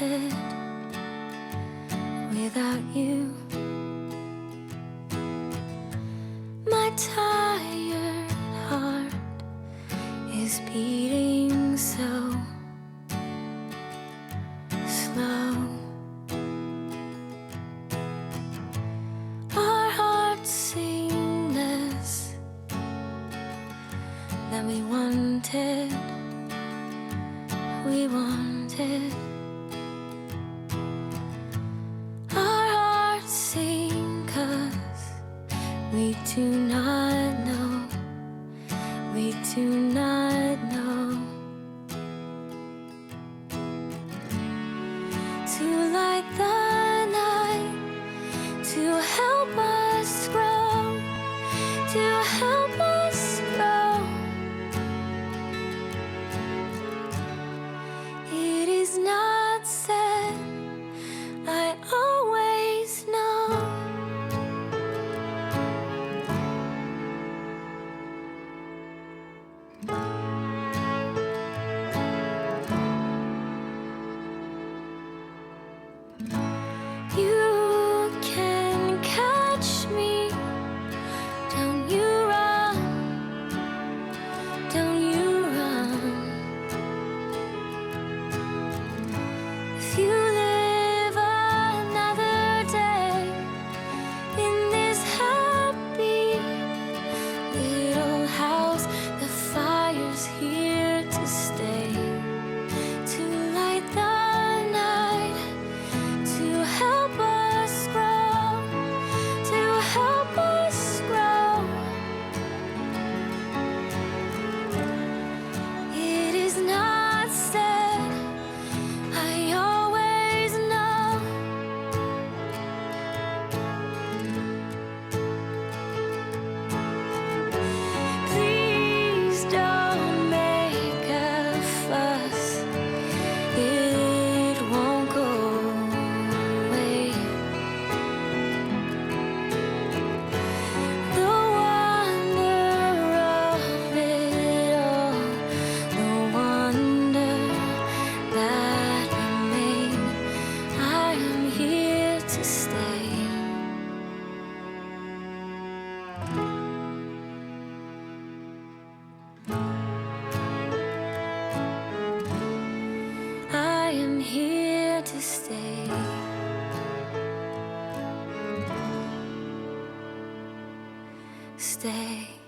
wanted without you. My tired heart is beating so slow. Our hearts sing less than we wanted. We wanted. Our hearts sing 'cause we do not know. We do not know. To light the night, to help us grow, to help us grow. It is not said, I always know. You can catch me, don't you run, don't you run. If you live another day in this happy little house, the fire's here to stay, to light the night, to help us grow, to help us grow. It is not said, I always know. Please don't make a fuss, it won't go away. The wonder of it all, the wonder that remain. I am here to stay. I am here to stay. Stay.